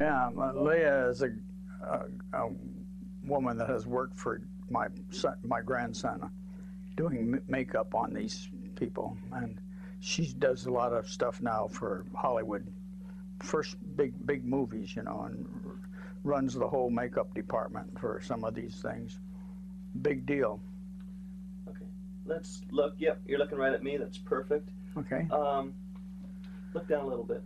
Yeah, Leah is a woman that has worked for my son, my grandson, doing makeup on these people, and she does a lot of stuff now for Hollywood, first big movies, you know, and runs the whole makeup department for some of these things. Big deal. Okay, let's look. Yep, you're looking right at me. That's perfect. Okay. Look down a little bit.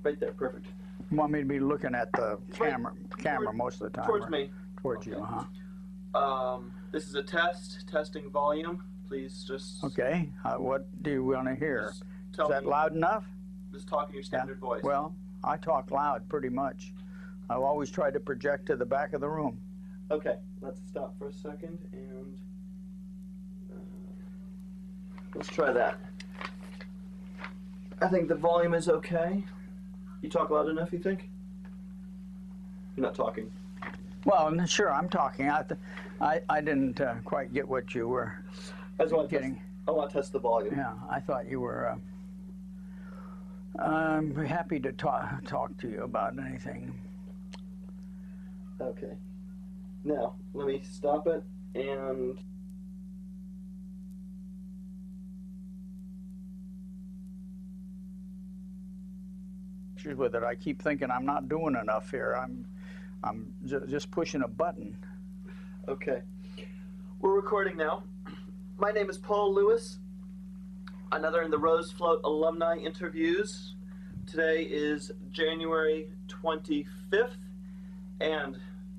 Right there, perfect. You want me to be looking at the camera most of the time? Towards me. Towards okay. you, huh? This is a testing volume. Please just... Okay, what do you want to hear? Is that loud enough? Just talk in your standard voice. Well, I talk loud pretty much. I've always tried to project to the back of the room. Okay, let's stop for a second and let's try that. I think the volume is okay. You talk loud enough, you think? You're not talking. Well, sure, I'm talking. I didn't quite get what you were getting. I want to test the volume. Yeah, I thought you were. I'm happy to talk to you about anything. Okay. Now, let me stop it and... with it. I keep thinking I'm not doing enough here. I'm just pushing a button. Okay. We're recording now. My name is Paul Lewis. Another in the Rose Float alumni interviews. Today is January 25th. And,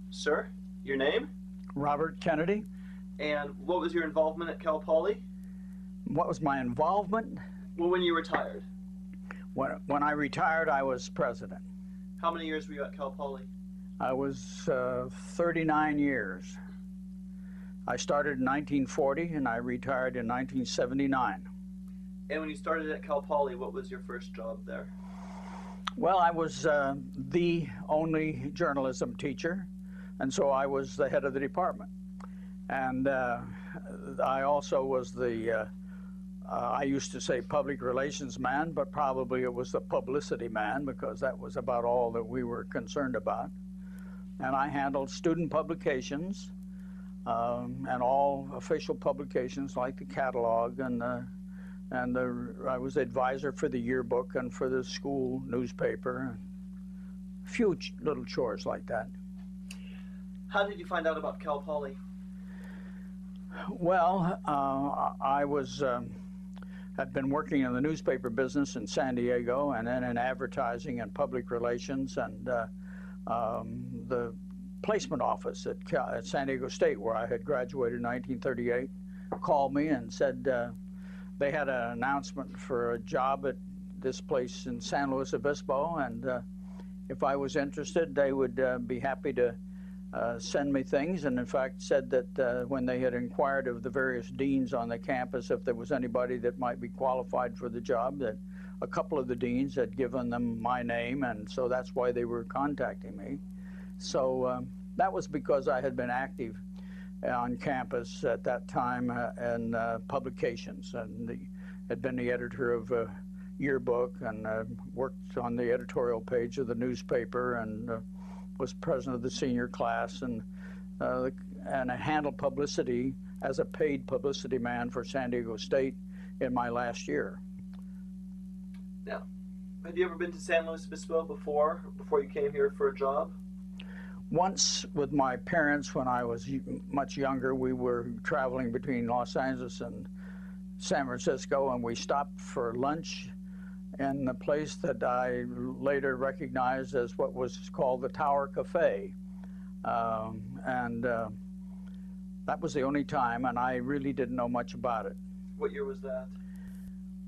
sir, your name? Robert Kennedy. And what was your involvement at Cal Poly? What was my involvement? Well, when you retired. When I retired, I was president. How many years were you at Cal Poly? I was 39 years. I started in 1940 and I retired in 1979. And when you started at Cal Poly, what was your first job there? Well, I was the only journalism teacher, and so I was the head of the department. And I also was the I used to say public relations man, but probably it was the publicity man because that was about all that we were concerned about. And I handled student publications and all official publications like the catalog and I was advisor for the yearbook and for the school newspaper. A few little chores like that. How did you find out about Cal Poly? Well, I was had been working in the newspaper business in San Diego and then in advertising and public relations and the placement office at San Diego State, where I had graduated in 1938, called me and said they had an announcement for a job at this place in San Luis Obispo, and if I was interested, they would be happy to send me things, and in fact said that when they had inquired of the various deans on the campus if there was anybody that might be qualified for the job, that a couple of the deans had given them my name, and so that's why they were contacting me. So that was because I had been active on campus at that time in publications, and had been the editor of a yearbook and worked on the editorial page of the newspaper and was president of the senior class and I handled publicity as a paid publicity man for San Diego State in my last year. Now, have you ever been to San Luis Obispo before you came here for a job? Once with my parents when I was much younger. We were traveling between Los Angeles and San Francisco, and we stopped for lunch in the place that I later recognized as what was called the Tower Cafe. That was the only time, and I really didn't know much about it. What year was that?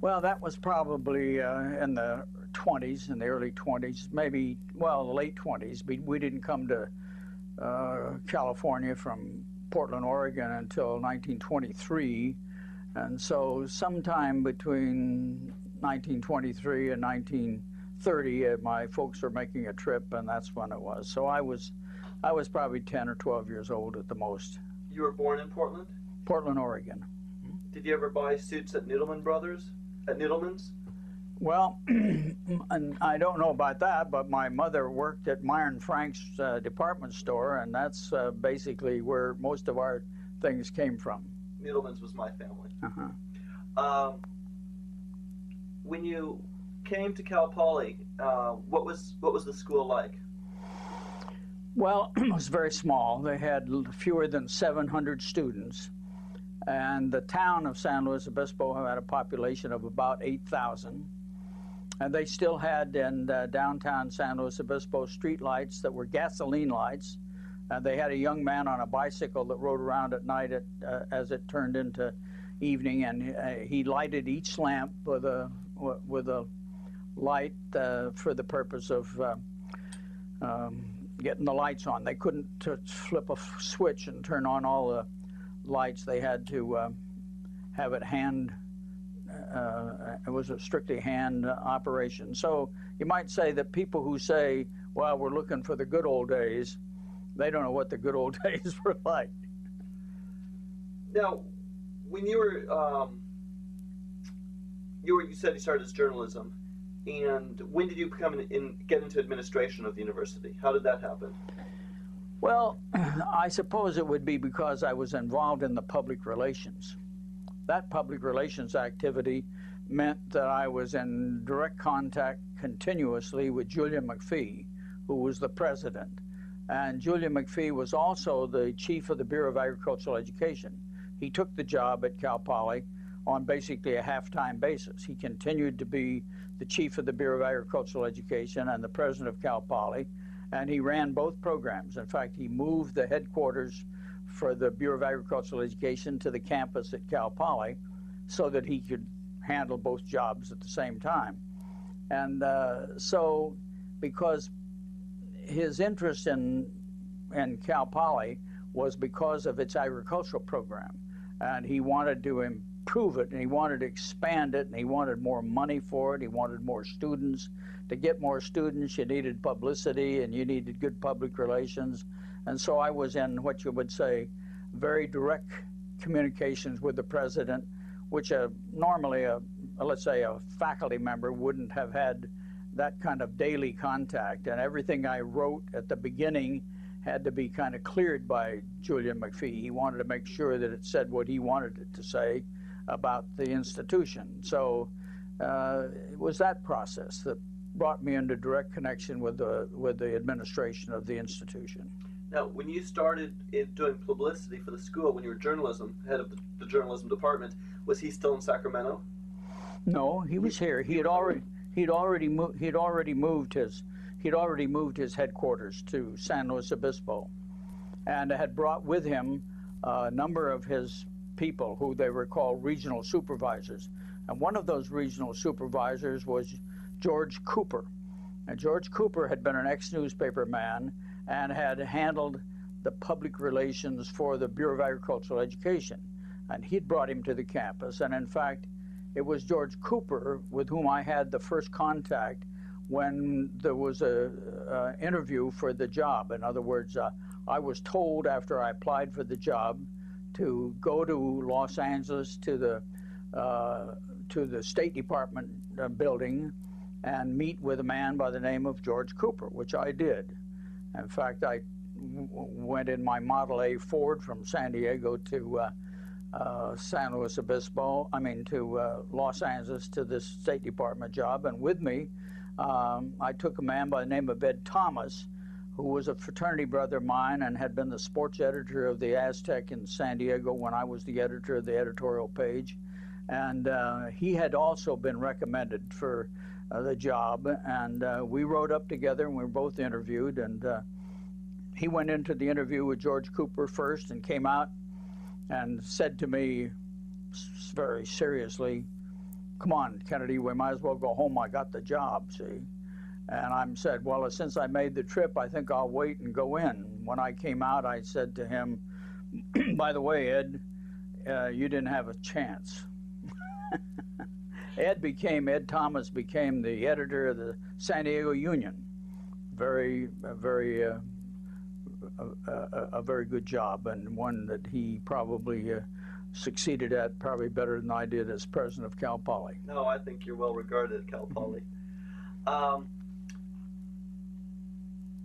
Well, that was probably in the 20s, in the early 20s, maybe, well, late 20s. We didn't come to California from Portland, Oregon until 1923, and so sometime between 1923 and 1930, my folks were making a trip, and that's when it was. So I was probably 10 or 12 years old at the most. You were born in Portland? Portland, Oregon. Did you ever buy suits at Needleman Brothers? At Needleman's? Well, and I don't know about that, but my mother worked at Myron Frank's department store, and that's basically where most of our things came from. Needleman's was my family. Uh-huh. When you came to Cal Poly, what was the school like? Well, it was very small. They had fewer than 700 students, and the town of San Luis Obispo had a population of about 8,000. And they still had in downtown San Luis Obispo street lights that were gasoline lights. And they had a young man on a bicycle that rode around at night as it turned into evening, and he lighted each lamp with a light for the purpose of getting the lights on. They couldn't flip a switch and turn on all the lights. They had to have it hand. It was a strictly hand operation. So you might say that people who say, well, we're looking for the good old days, they don't know what the good old days were like. Now, when you said you started as journalism, and when did you get into administration of the university? How did that happen? Well, I suppose it would be because I was involved in the public relations. That public relations activity meant that I was in direct contact continuously with Julia McPhee, who was the president. And Julia McPhee was also the chief of the Bureau of Agricultural Education. He took the job at Cal Poly on basically a half-time basis. He continued to be the chief of the Bureau of Agricultural Education and the president of Cal Poly, and he ran both programs. In fact, he moved the headquarters for the Bureau of Agricultural Education to the campus at Cal Poly so that he could handle both jobs at the same time. And so because his interest in Cal Poly was because of its agricultural program, and he wanted to improve it, and he wanted to expand it, and he wanted more money for it, he wanted more students. To get more students, you needed publicity, and you needed good public relations. And so I was in what you would say very direct communications with the president, which normally, let's say, a faculty member wouldn't have had that kind of daily contact. And everything I wrote at the beginning had to be kind of cleared by Julian McPhee. He wanted to make sure that it said what he wanted it to say about the institution. So it was that process that brought me into direct connection with the administration of the institution. Now, when you started doing publicity for the school, when you were head of the journalism department, was he still in Sacramento? No, he was here. He'd already moved his headquarters to San Luis Obispo, and had brought with him a number of his people who they were called regional supervisors. And one of those regional supervisors was George Cooper. And George Cooper had been an ex-newspaper man and had handled the public relations for the Bureau of Agricultural Education. And he'd brought him to the campus. And in fact, it was George Cooper with whom I had the first contact when there was a interview for the job. In other words, I was told after I applied for the job to go to Los Angeles to the State Department building and meet with a man by the name of George Cooper, which I did. In fact, I went in my Model A Ford from San Diego to San Luis Obispo, to Los Angeles to this State Department job. And with me, I took a man by the name of Ed Thomas, who was a fraternity brother of mine and had been the sports editor of the Aztec in San Diego when I was the editor of the editorial page. And he had also been recommended for the job, and we rode up together and we were both interviewed. And he went into the interview with George Cooper first and came out and said to me very seriously, "Come on, Kennedy, we might as well go home. I got the job, see?" And I said, "Well, since I made the trip, I think I'll wait and go in." When I came out, I said to him, "By the way, Ed, you didn't have a chance." Ed Thomas became the editor of the San Diego Union. A very good job, and one that he probably succeeded at probably better than I did as president of Cal Poly. No, I think you're well regarded at Cal Poly.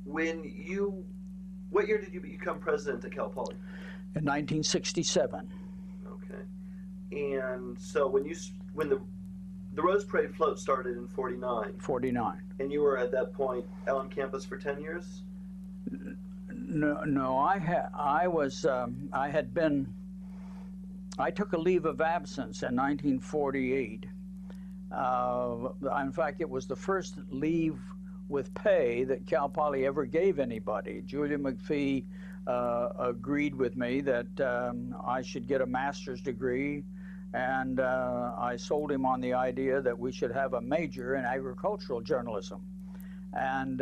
What year did you become president at Cal Poly? In 1967. Okay. And so when the Rose Parade float started in 49. 49. And you were at that point on campus for 10 years? No, I took a leave of absence in 1948. In fact, it was the first leave with pay that Cal Poly ever gave anybody. Julia McPhee agreed with me that I should get a master's degree, and I sold him on the idea that we should have a major in agricultural journalism. And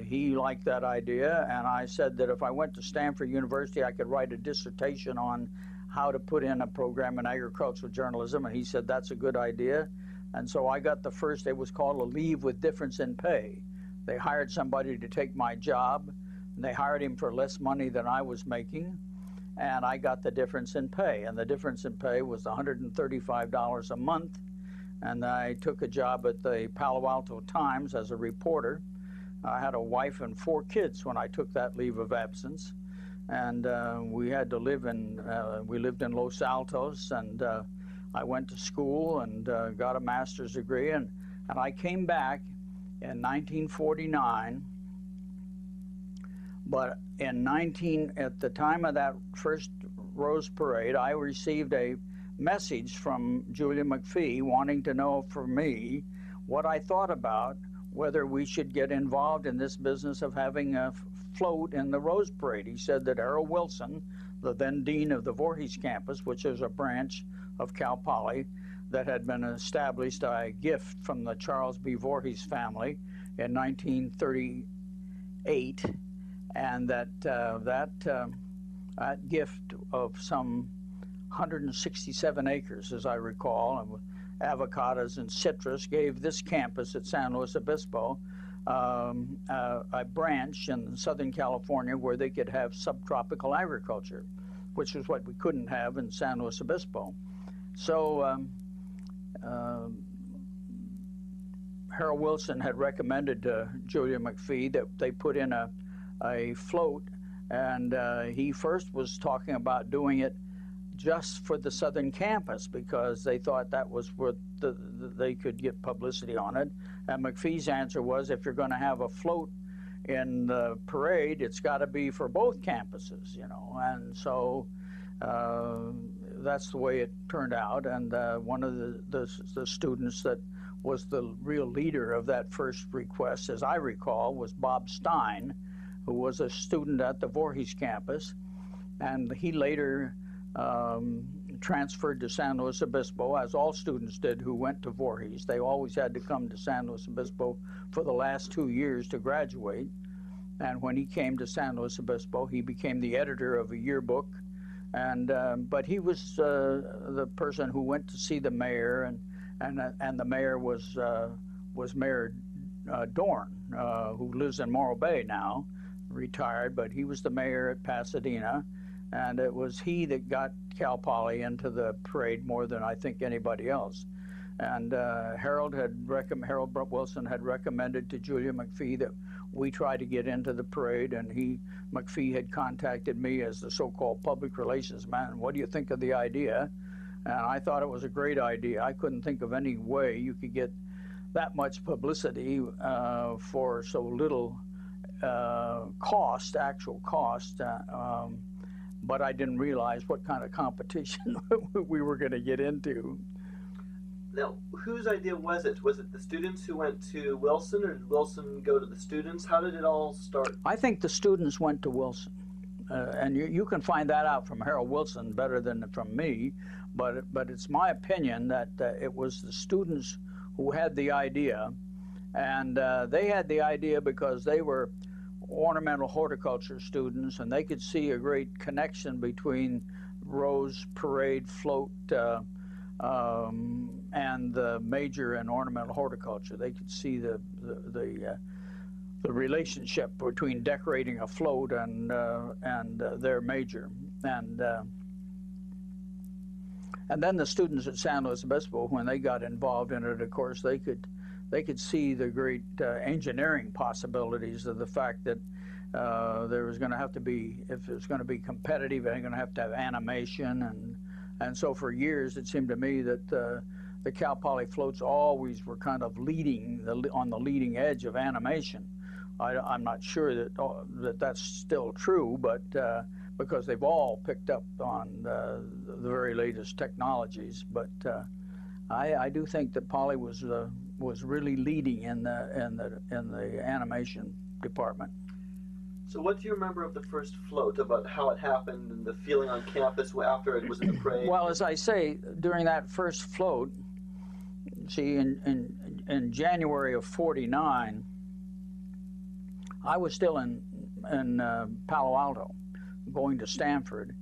he liked that idea, and I said that if I went to Stanford University, I could write a dissertation on how to put in a program in agricultural journalism, and he said that's a good idea. And so I got the first, it was called a leave with difference in pay. They hired somebody to take my job, and they hired him for less money than I was making, and I got the difference in pay. And the difference in pay was $135 a month, and I took a job at the Palo Alto Times as a reporter. I had a wife and 4 kids when I took that leave of absence, and we had to live we lived in Los Altos, and I went to school and got a master's degree, and I came back in 1949, but at the time of that first Rose Parade, I received a message from Julia McPhee wanting to know from me what I thought about whether we should get involved in this business of having a float in the Rose Parade. He said that Harold Wilson, the then dean of the Voorhees campus, which is a branch of Cal Poly that had been established by gift from the Charles B. Voorhees family in 1938, and that gift of some 167 acres, as I recall, and with avocados and citrus, gave this campus at San Luis Obispo a branch in Southern California where they could have subtropical agriculture, which was what we couldn't have in San Luis Obispo. So Harold Wilson had recommended to Julia McPhee that they put in a float, and he first was talking about doing it just for the Southern campus because they thought that was where they could get publicity on it. And McPhee's answer was, if you're going to have a float in the parade, it's got to be for both campuses, you know. And so that's the way it turned out. And one of the students that was the real leader of that first request, as I recall, was Bob Stein, who was a student at the Voorhees campus. And he later transferred to San Luis Obispo, as all students did who went to Voorhees. They always had to come to San Luis Obispo for the last 2 years to graduate. And when he came to San Luis Obispo, he became the editor of a yearbook. And but he was the person who went to see the mayor, and the mayor was Mayor Dorn, who lives in Morro Bay now, retired, but he was the mayor at Pasadena. And it was he that got Cal Poly into the parade more than I think anybody else. And Harold Wilson had recommended to Julia McPhee that we try to get into the parade, and McPhee had contacted me as the so-called public relations man. What do you think of the idea? And I thought it was a great idea. I couldn't think of any way you could get that much publicity for so little actual cost. But I didn't realize what kind of competition we were going to get into. Now, whose idea was it? Was it the students who went to Wilson, or did Wilson go to the students? How did it all start? I think the students went to Wilson. And you can find that out from Harold Wilson better than from me. But it's my opinion that it was the students who had the idea. And they had the idea because they were ornamental horticulture students, and they could see a great connection between Rose Parade float and the major in ornamental horticulture. They could see the relationship between decorating a float and their major. And And then the students at San Luis Obispo, when they got involved in it, of course, they could see the great engineering possibilities of the fact that there was going to have to be, if it was going to be competitive, they're going to have animation, and so for years it seemed to me that the Cal Poly floats always were kind of on the leading edge of animation. I'm not sure that that's still true, but because they've all picked up on the very latest technologies. But I do think that Poly was really leading in the animation department. So what do you remember of the first float, about how it happened and the feeling on campus after it was in the parade? Well, as I say, during that first float, see, in January of '49, I was still in Palo Alto, going to Stanford,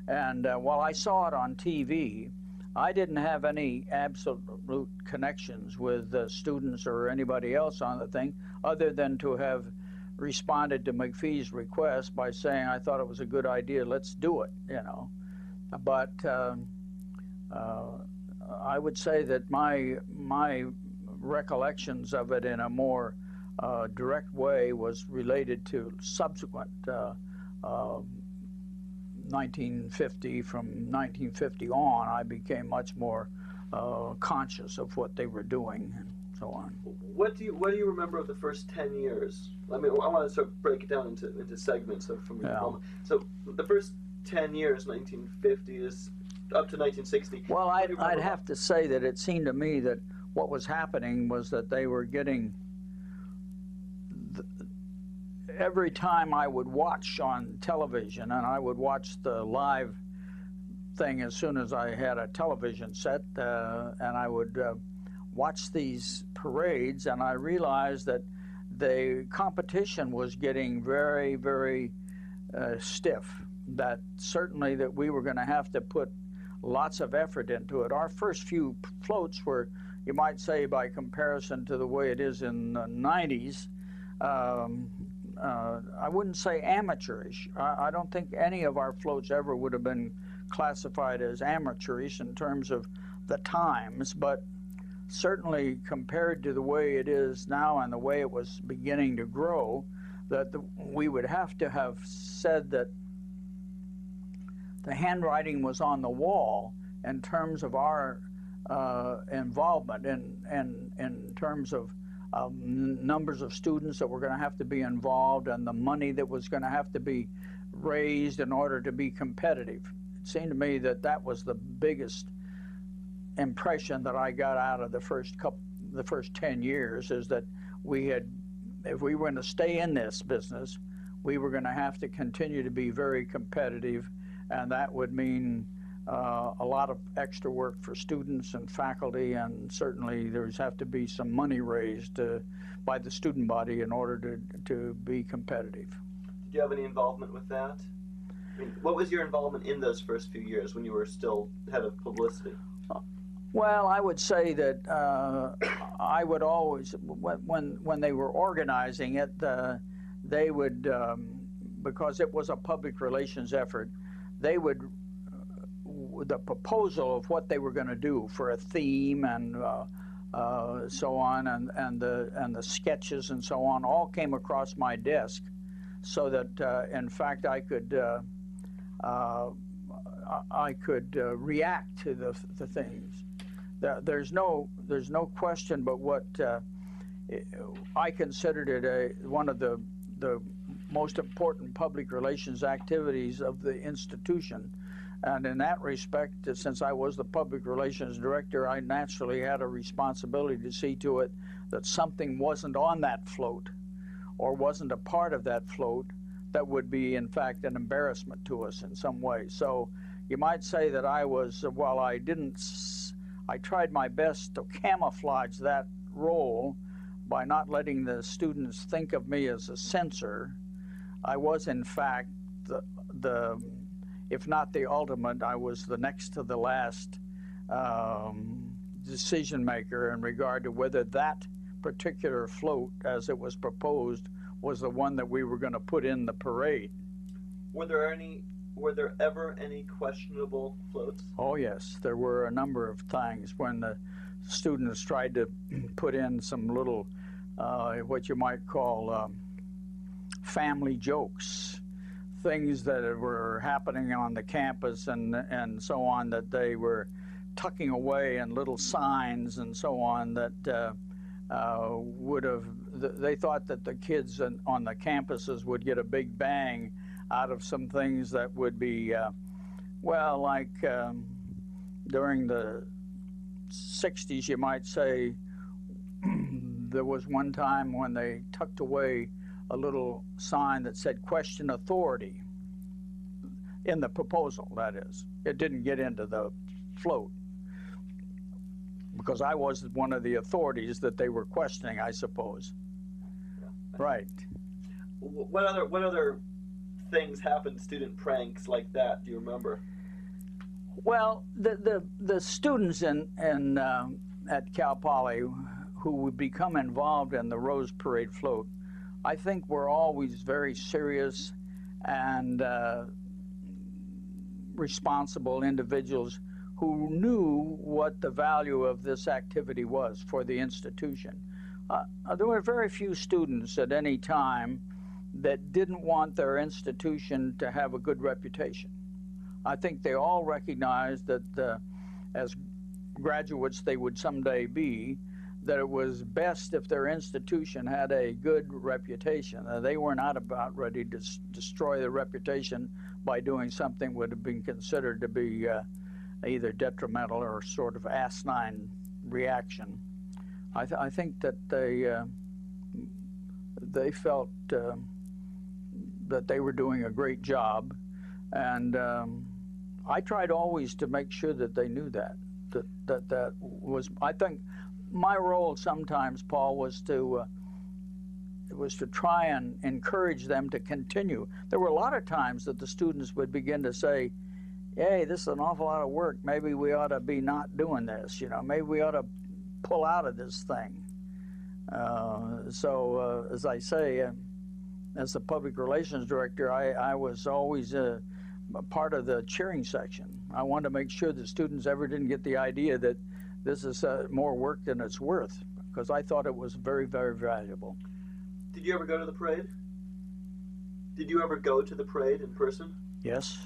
and while I saw it on TV, I didn't have any absolute connections with students or anybody else on the thing, other than to have responded to McPhee's request by saying I thought it was a good idea, let's do it, you know. But I would say that my recollections of it in a more direct way was related to subsequent 1950. From 1950 on, I became much more conscious of what they were doing and so on. What do you remember of the first 10 years? I mean, I want to sort of break it down into segments from your moment. So the first 10 years, 1950 is up to 1960. Well, I'd have to say that it seemed to me that what was happening was that they were getting, every time I would watch on television, and I would watch the live thing as soon as I had a television set, and I would watch these parades, and I realized that the competition was getting very, very stiff, that certainly that we were going to have to put lots of effort into it. Our first few floats were, you might say, by comparison to the way it is in the 90s, I wouldn't say amateurish. I don't think any of our floats ever would have been classified as amateurish in terms of the times, but certainly compared to the way it is now and the way it was beginning to grow, that we would have to have said that the handwriting was on the wall in terms of our involvement and in terms of numbers of students that were going to have to be involved and the money that was going to have to be raised in order to be competitive. It seemed to me that that was the biggest impression that I got out of the first 10 years, is that we had, if we were going to stay in this business, we were going to have to continue to be very competitive, and that would mean a lot of extra work for students and faculty, and certainly there's have to be some money raised by the student body in order to be competitive. Did you have any involvement with that? I mean, what was your involvement in those first few years when you were still head of publicity? Well, I would say that I would always, when they were organizing it, they would, because it was a public relations effort, they would, the proposal of what they were going to do for a theme and so on, and the sketches and so on, all came across my desk, so that in fact I could react to the things. There's no question but what I considered it one of the most important public relations activities of the institution. And in that respect, since I was the public relations director, I naturally had a responsibility to see to it that something wasn't on that float or wasn't a part of that float that would be, in fact, an embarrassment to us in some way. So you might say that I was, while I tried my best to camouflage that role by not letting the students think of me as a censor. I was, in fact, the if not the ultimate, I was the next to the last decision maker in regard to whether that particular float, as it was proposed, was the one that we were going to put in the parade. Were there any Were there ever any questionable floats? Oh yes, there were a number of times when the students tried to put in some little, what you might call family jokes, things that were happening on the campus and so on, that they were tucking away in little signs and so on, that would have, they thought that the kids on the campuses would get a big bang out of some things that would be, well, like during the 60s, you might say, there was one time when they tucked away a little sign that said "Question Authority" in the proposal, that is. It didn't get into the float, because I was one of the authorities that they were questioning, I suppose. Yeah. Right. What other things happened, student pranks like that, do you remember? Well, the students at Cal Poly who would become involved in the Rose Parade float, I think were always very serious and responsible individuals who knew what the value of this activity was for the institution. There were very few students at any time that didn't want their institution to have a good reputation. I think they all recognized that as graduates they would someday be, that it was best if their institution had a good reputation. They were not about ready to destroy the reputation by doing something would have been considered to be either detrimental or sort of asinine reaction. I think that they felt that they were doing a great job, and I tried always to make sure that they knew that was, I think my role sometimes, Paul, was to try and encourage them to continue. There were a lot of times that the students would begin to say, hey, this is an awful lot of work, maybe we ought to be not doing this, maybe we ought to pull out of this thing. So as I say, as the public relations director, I was always a part of the cheering section. I wanted to make sure that students ever didn't get the idea that this is more work than it's worth, because I thought it was very, very valuable. Did you ever go to the parade? Did you ever go to the parade in person? Yes.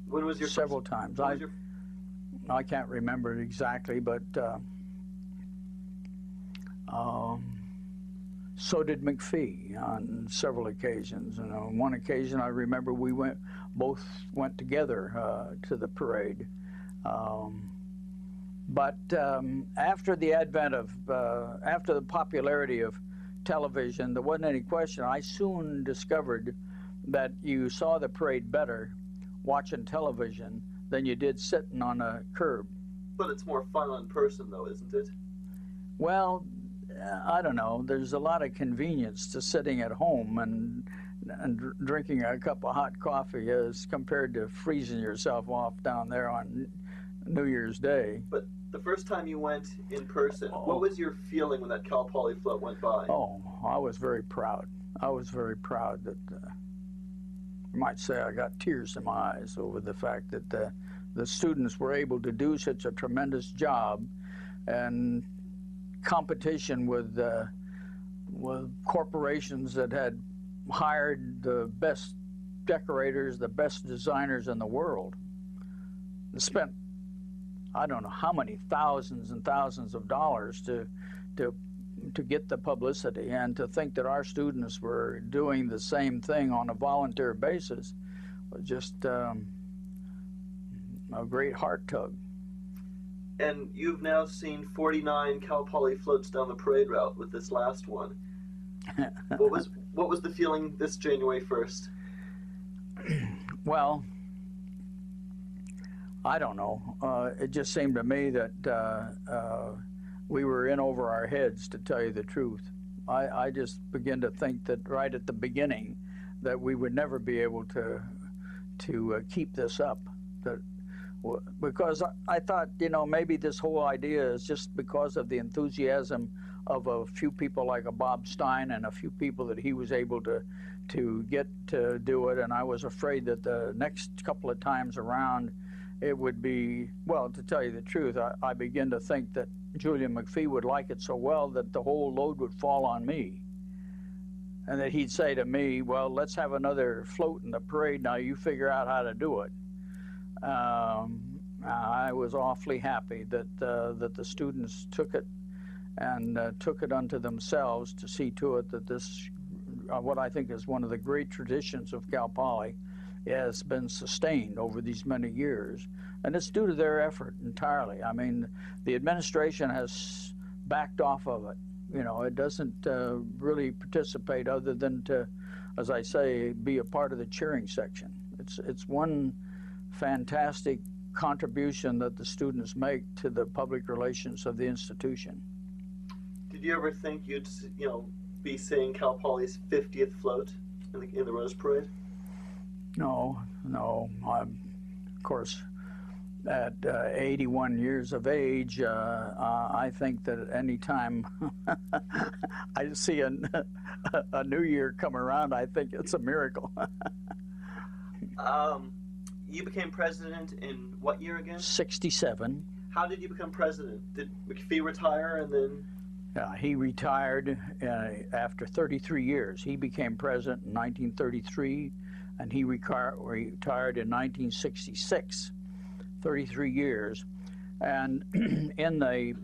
When was your several times. I can't remember it exactly, but so did McPhee on several occasions. And on one occasion, I remember we both went together to the parade. But after the advent of, after the popularity of television, there wasn't any question. I soon discovered that you saw the parade better watching television than you did sitting on a curb. But it's more fun in person, though, isn't it? Well, I don't know. There's a lot of convenience to sitting at home and drinking a cup of hot coffee as compared to freezing yourself off down there on New Year's Day. But the first time you went in person, what was your feeling when that Cal Poly float went by? Oh, I was very proud. I was very proud that, you might say I got tears in my eyes over the fact that the students were able to do such a tremendous job, and competition with corporations that had hired the best decorators, the best designers in the world, and spent I don't know how many thousands and thousands of dollars to get the publicity, and to think that our students were doing the same thing on a volunteer basis was just a great heart tug. And you've now seen 49 Cal Poly floats down the parade route with this last one. What was the feeling this January 1st? Well, I don't know. It just seemed to me that we were in over our heads, to tell you the truth. I just began to think that right at the beginning that we would never be able to keep this up. Because I thought, maybe this whole idea is just because of the enthusiasm of a few people like a Bob Stein and a few people that he was able to get to do it. And I was afraid that the next couple of times around, it would be, well, to tell you the truth, I began to think that Julian McPhee would like it so well that the whole load would fall on me. And that he'd say to me, well, let's have another float in the parade. Now you figure out how to do it. I was awfully happy that the students took it and took it unto themselves to see to it that this, what I think is one of the great traditions of Cal Poly, has been sustained over these many years. And it's due to their effort entirely. I mean, the administration has backed off of it. You know, it doesn't really participate other than to, as I say, be a part of the cheering section. It's one fantastic contribution that the students make to the public relations of the institution. Did you ever think you'd, be seeing Cal Poly's 50th float in the Rose Parade? No. Of course, at 81 years of age, I think that at any time I see a new year come around, I think it's a miracle. You became president in what year again? 67. How did you become president? Did McPhee retire and then? He retired after 33 years. He became president in 1933, and he retired in 1966. 33 years. And in a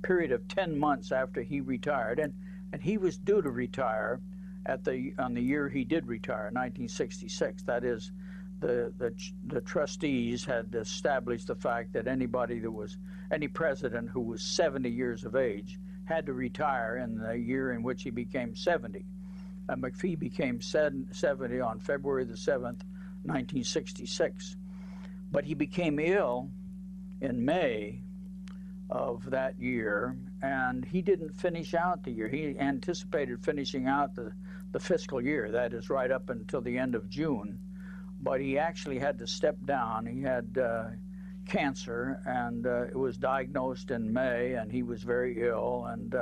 period of 10 months after he retired, and he was due to retire on the year he did retire, 1966. That is, the trustees had established the fact that any president who was 70 years of age had to retire in the year in which he became 70. McPhee became 70 on February the 7th, 1966. But he became ill in May of that year, and he didn't finish out the year. He anticipated finishing out the fiscal year, that is right up until the end of June. But he actually had to step down. He had cancer, and it was diagnosed in May, and he was very ill, and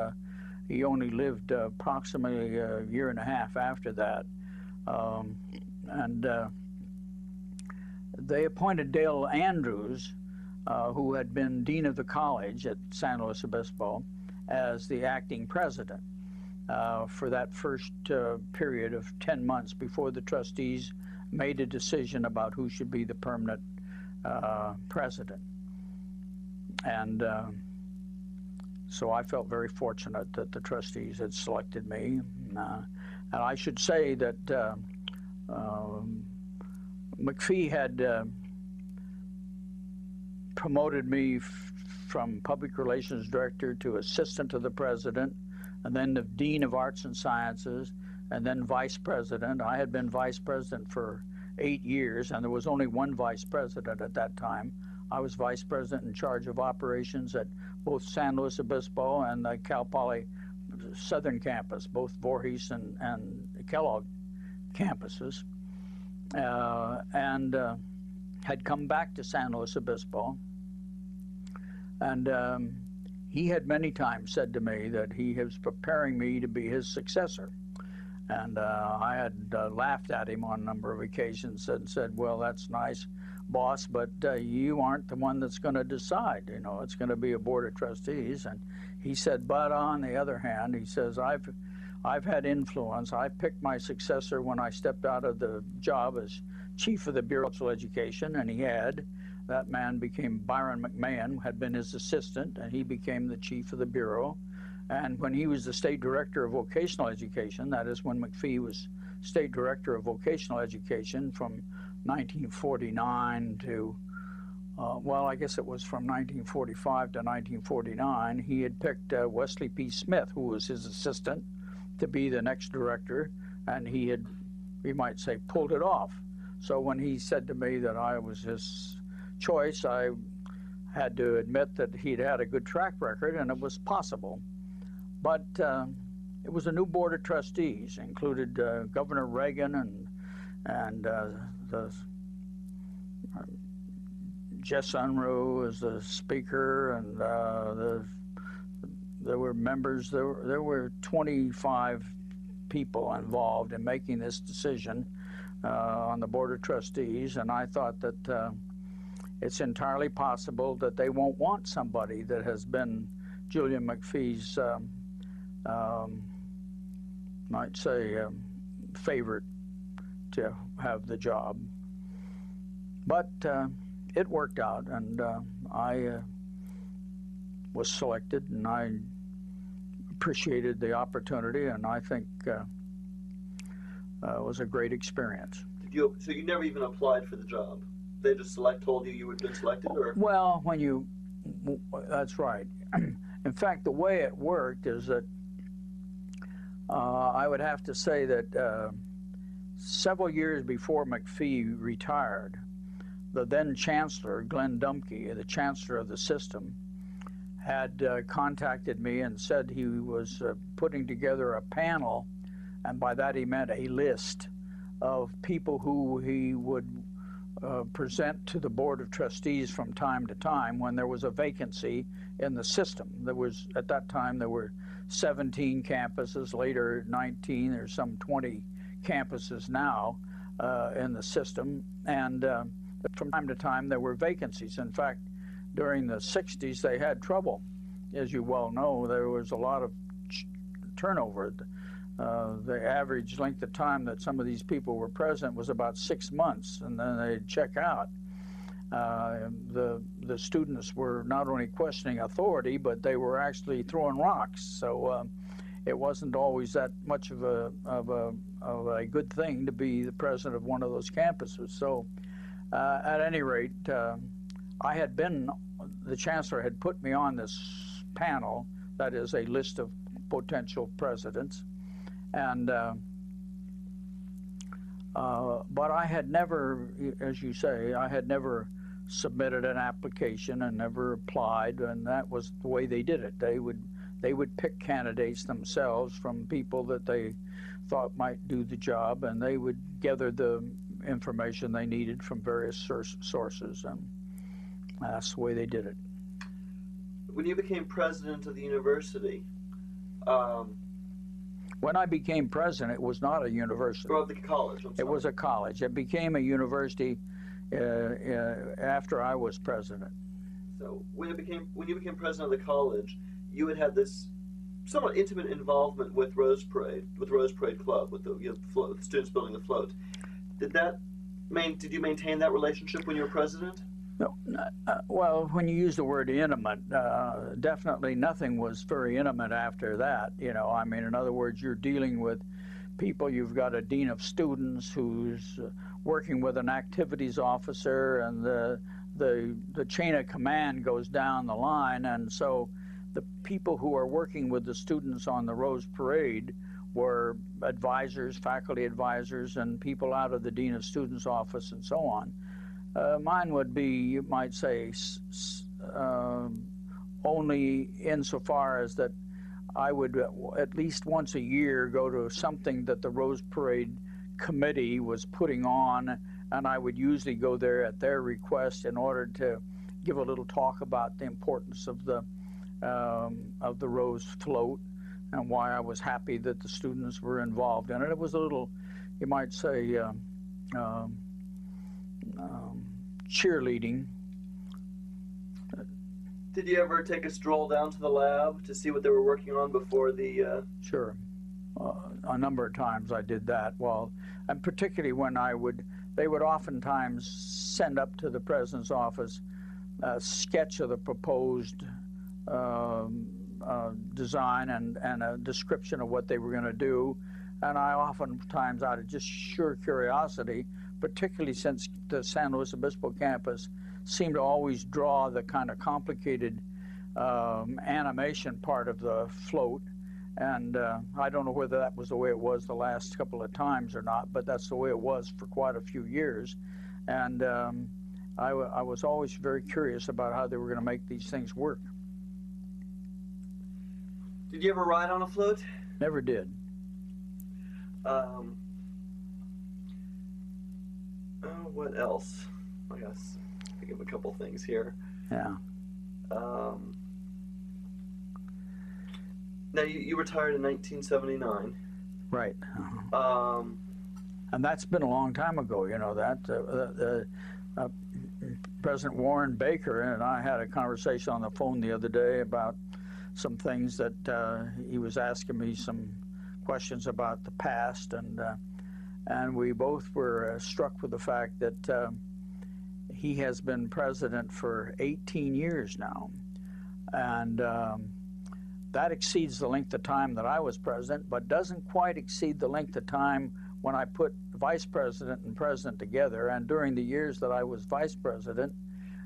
he only lived approximately a year and a half after that. They appointed Dale Andrews, who had been dean of the college at San Luis Obispo, as the acting president for that first period of 10 months before the trustees made a decision about who should be the permanent president. And so I felt very fortunate that the trustees had selected me. And I should say that McPhee had promoted me from public relations director to assistant to the president, and then the dean of arts and sciences, and then vice president. I had been vice president for 8 years, and there was only one vice president at that time. I was vice president in charge of operations at both San Luis Obispo and the Cal Poly Southern Campus, both Voorhees and Kellogg campuses. And had come back to San Luis Obispo, and he had many times said to me that he was preparing me to be his successor. And I had laughed at him on a number of occasions and said, well, that's nice, boss, but you aren't the one that's going to decide. You know, it's going to be a board of trustees. And he said, but on the other hand, he says, I've had influence. I picked my successor when I stepped out of the job as chief of the Bureau of Special Education, and he had. That man became Byron McMahon, had been his assistant, and he became the chief of the Bureau. And when he was the state director of vocational education, that is when McPhee was state director of vocational education from 1949 to, well, I guess it was from 1945 to 1949, he had picked Wesley P. Smith, who was his assistant, to be the next director, and he had, we might say, pulled it off. So when he said to me that I was his choice, I had to admit that he'd had a good track record and it was possible. But it was a new board of trustees, included Governor Reagan and the Jess Unruh as the speaker, and there were members. There were 25 people involved in making this decision on the Board of Trustees, and I thought that it's entirely possible that they won't want somebody that has been Julian McPhee's, might say, favorite to have the job. But it worked out, and I was selected, and I appreciated the opportunity, and I think it was a great experience. So you never even applied for the job? They just told you you had been selected, or? Well, that's right. In fact, the way it worked is that I would have to say that several years before McPhee retired, the then Chancellor, Glenn Dumke, the Chancellor of the system, had contacted me and said he was putting together a panel, and by that he meant a list of people who he would present to the Board of Trustees from time to time when there was a vacancy in the system. At that time, there were 17 campuses, later 19, there's some 20 campuses now in the system, and from time to time there were vacancies. In fact, during the 60s, they had trouble. As you well know, there was a lot of turnover. The average length of time that some of these people were present was about 6 months, and then they'd check out. The students were not only questioning authority, but they were actually throwing rocks. So it wasn't always that much of a good thing to be the president of one of those campuses. So at any rate, the Chancellor had put me on this panel, that is a list of potential presidents, and but I had never, as you say, I had never submitted an application and never applied, and that was the way they did it. They would pick candidates themselves from people that they thought might do the job, and they would gather the information they needed from various sources, and that's the way they did it. When you became president of the university, when I became president, it was not a university. Or of the college, I'm sorry. It was a college. It became a university after I was president. So when you became president of the college, you had this somewhat intimate involvement with Rose Parade Club, with the float, the students building the float. Did you maintain that relationship when you were president? No. Well, when you use the word intimate, definitely nothing was very intimate after that. I mean, in other words, you're dealing with people. You've got a dean of students who's working with an activities officer, and the chain of command goes down the line. And so the people who are working with the students on the Rose Parade were advisors, faculty advisors, and people out of the dean of students office and so on. Mine would be, you might say, only insofar as that I would at least once a year go to something that the Rose Parade committee was putting on, and I would usually go there at their request in order to give a little talk about the importance of the Rose float and why I was happy that the students were involved in it. It was a little, you might say, cheerleading. Did you ever take a stroll down to the lab to see what they were working on before the... Sure. A number of times I did that. Well, and particularly when they would oftentimes send up to the president's office a sketch of the proposed design and a description of what they were going to do. And I oftentimes, out of just sheer curiosity, particularly since the San Luis Obispo campus seemed to always draw the kind of complicated animation part of the float. And I don't know whether that was the way it was the last couple of times or not, but that's the way it was for quite a few years. And I was always very curious about how they were going to make these things work. Did you ever ride on a float? Never did. What else? I guess think of a couple things here. Yeah. Now, you retired in 1979. Right. And that's been a long time ago, you know that. President Warren Baker and I had a conversation on the phone the other day about some things that he was asking me some questions about the past, and we both were struck with the fact that he has been president for 18 years now, and that exceeds the length of time that I was president, but doesn't quite exceed the length of time when I put vice president and president together. And during the years that I was vice president,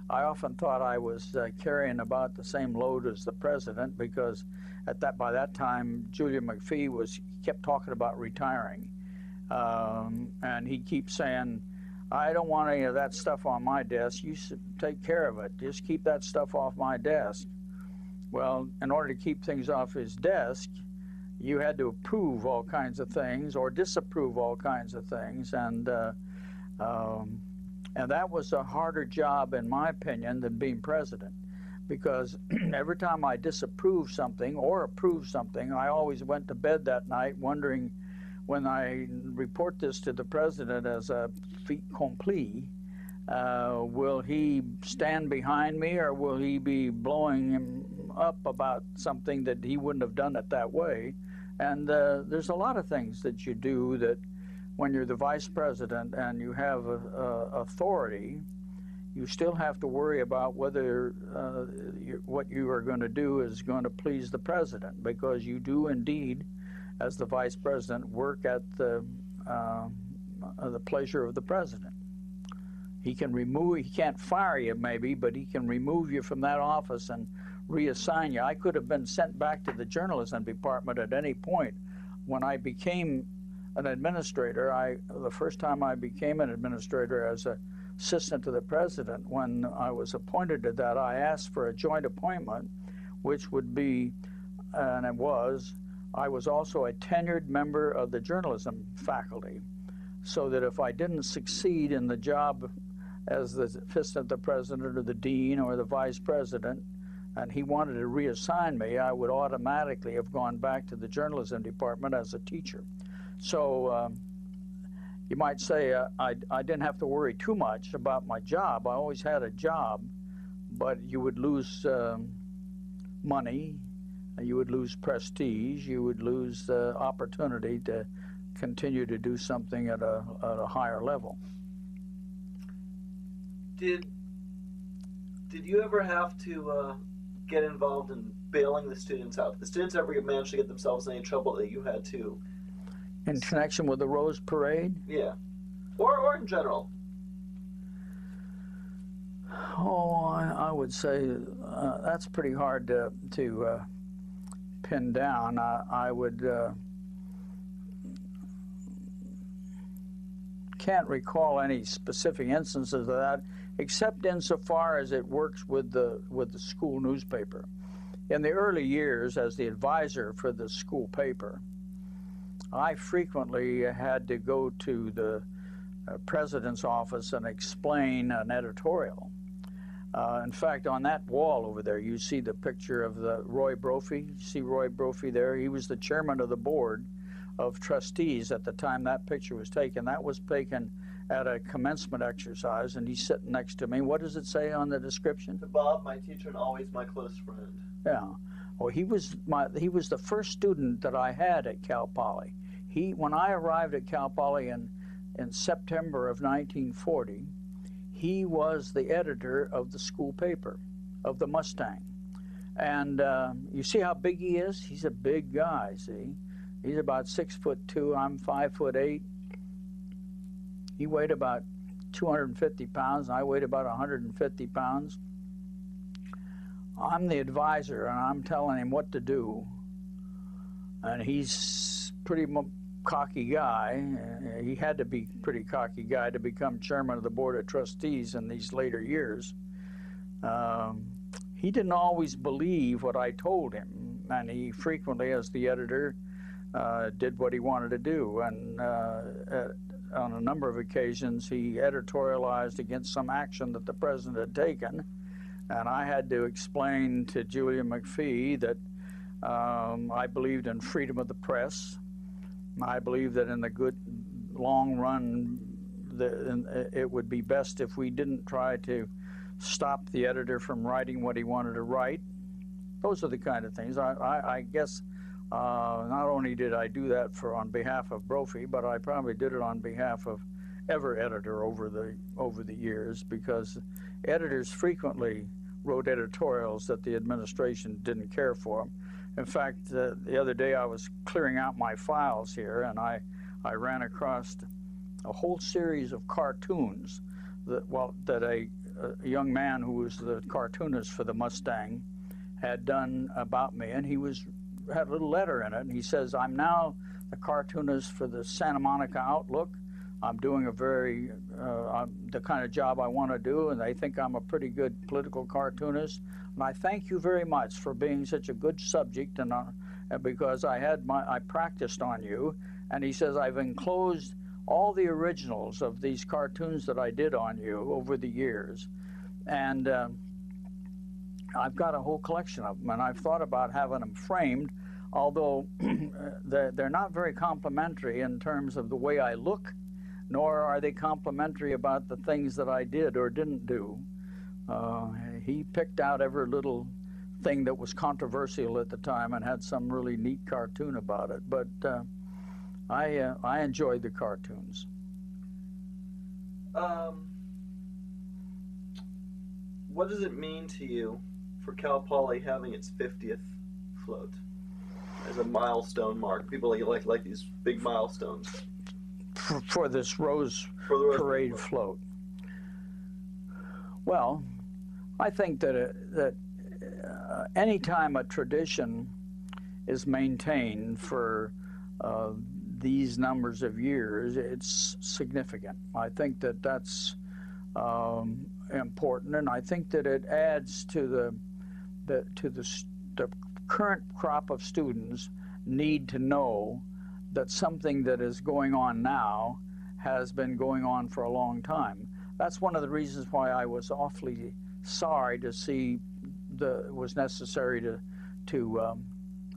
I often thought I was carrying about the same load as the president, because by that time Julia McPhee kept talking about retiring, and he keeps saying, I don't want any of that stuff on my desk. You should take care of it. Just keep that stuff off my desk. Well, in order to keep things off his desk, you had to approve all kinds of things or disapprove all kinds of things, and that was a harder job, in my opinion, than being president, because every time I disapproved something or approved something, I always went to bed that night wondering, when I report this to the president as a fait accompli, will he stand behind me, or will he be blowing him up about something that he wouldn't have done it that way? And there's a lot of things that you do that when you're the vice president and you have authority, you still have to worry about whether what you are going to do is going to please the president, because you do indeed, as the vice president, work at the pleasure of the president. He can't fire you maybe, but he can remove you from that office and reassign you. I could have been sent back to the journalism department at any point. When I became an administrator, the first time I became an administrator as an assistant to the president, when I was appointed to that, I asked for a joint appointment, which would be, and I was also a tenured member of the journalism faculty, so that if I didn't succeed in the job as the assistant to the president or the dean or the vice president, and he wanted to reassign me, I would automatically have gone back to the journalism department as a teacher. So you might say I didn't have to worry too much about my job. I always had a job, but you would lose money, you would lose prestige, you would lose the opportunity to continue to do something at a higher level. Did you ever have to get involved in bailing the students out? Did the students ever manage to get themselves in any trouble that you had to? In connection with the Rose Parade? Yeah. Or in general? Oh, I would say that's pretty hard to pin down. I would can't recall any specific instances of that, except insofar as it works with the school newspaper. In the early years, as the advisor for the school paper, I frequently had to go to the president's office and explain an editorial. In fact, on that wall over there, you see the picture of the Roy Brophy. You see Roy Brophy there? He was the chairman of the board of trustees at the time that picture was taken. That was taken at a commencement exercise, and he's sitting next to me. What does it say on the description? To Bob, my teacher and always my close friend. Yeah. Well, he was the first student that I had at Cal Poly. When I arrived at Cal Poly in September of 1940, he was the editor of the school paper, of the Mustang. And you see how big he is? He's a big guy, see? He's about 6'2", I'm 5'8". He weighed about 250 pounds, and I weighed about 150 pounds. I'm the advisor, and I'm telling him what to do. And he's pretty cocky guy. He had to be a pretty cocky guy to become chairman of the board of trustees in these later years. He didn't always believe what I told him, and he frequently, as the editor, did what he wanted to do. And on a number of occasions, he editorialized against some action that the president had taken. And I had to explain to Julia McPhee that I believed in freedom of the press. I believe that in the good long run, it would be best if we didn't try to stop the editor from writing what he wanted to write. Those are the kind of things. I guess not only did I do that on behalf of Brophy, but I probably did it on behalf of every editor over the years, because editors frequently wrote editorials that the administration didn't care for. In fact, the other day I was clearing out my files here, and I ran across a whole series of cartoons that a young man who was the cartoonist for the Mustang had done about me, and he had a little letter in it, and he says, "I'm now the cartoonist for the Santa Monica Outlook. I'm doing the kind of job I want to do, and they think I'm a pretty good political cartoonist. And I thank you very much for being such a good subject, and because I practiced on you." And he says, "I've enclosed all the originals of these cartoons that I did on you over the years, and I've got a whole collection of them, and I've thought about having them framed, although they're not very complimentary in terms of the way I look, nor are they complimentary about the things that I did or didn't do." He picked out every little thing that was controversial at the time and had some really neat cartoon about it. But I enjoyed the cartoons. What does it mean to you for Cal Poly having its 50th float as a milestone mark? People like these big milestones. For this Rose Parade float. Well, I think that any time a tradition is maintained for these numbers of years, it's significant. I think that that's important, and I think that it adds to the current crop of students need to know that something that is going on now has been going on for a long time. That's one of the reasons why I was awfully sorry to see it was necessary to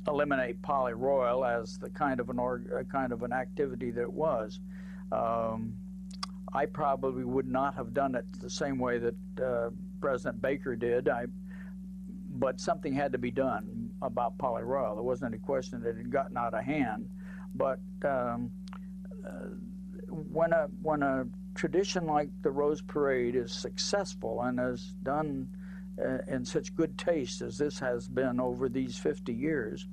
eliminate Poly Royal as the kind of an activity that it was. I probably would not have done it the same way that President Baker did. But something had to be done about Poly Royal. There wasn't any question that it had gotten out of hand. But when a tradition like the Rose Parade is successful and is done in such good taste as this has been over these 50 years,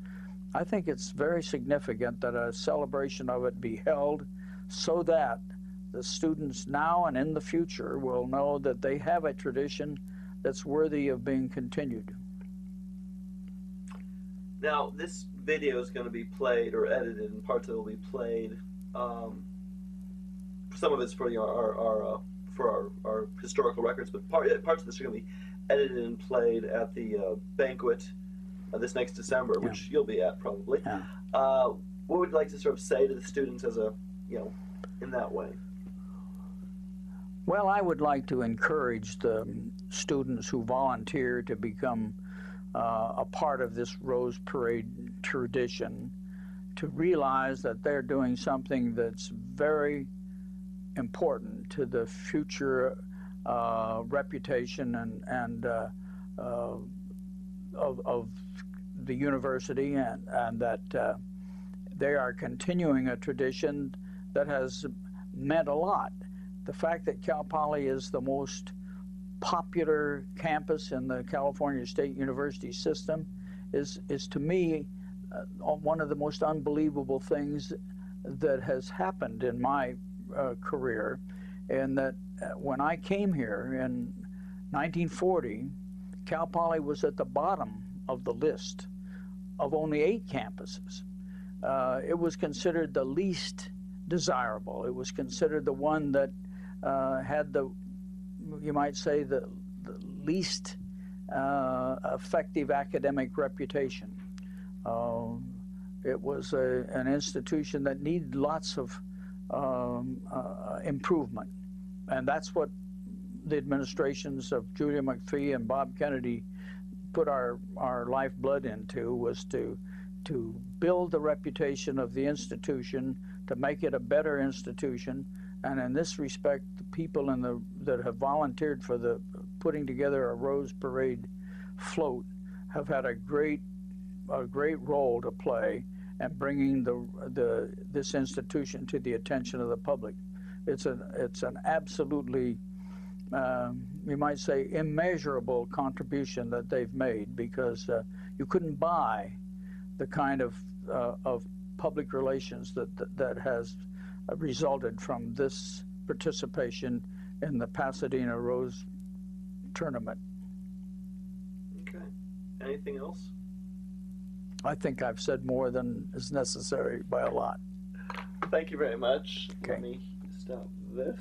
I think it's very significant that a celebration of it be held so that the students now and in the future will know that they have a tradition that's worthy of being continued. Now, this video is going to be played or edited, and parts of it will be played. Some of it's for our historical records, but parts of this are going to be edited and played at the banquet this next December, which you'll be at probably. Yeah. What would you like to sort of say to the students as in that way? Well, I would like to encourage the students who volunteer to become a part of this Rose Parade tradition to realize that they're doing something that's very important to the future reputation and of the university, and that they are continuing a tradition that has meant a lot. The fact that Cal Poly is the most popular campus in the California State University system is to me one of the most unbelievable things that has happened in my career. And that when I came here in 1940, Cal Poly was at the bottom of the list of only 8 campuses. It was considered the least desirable. It was considered the one that had you might say, the least effective academic reputation. It was an institution that needed lots of improvement. And that's what the administrations of Julia McPhee and Bob Kennedy put our lifeblood into was to build the reputation of the institution, to make it a better institution. And in this respect, the people that have volunteered for the putting together a Rose Parade float have had a great role to play in bringing this institution to the attention of the public. It's an absolutely, you might say, immeasurable contribution that they've made, because you couldn't buy the kind of public relations that has resulted from this participation in the Pasadena Rose Tournament. Okay. Anything else? I think I've said more than is necessary by a lot. Thank you very much. Okay. Let me stop this.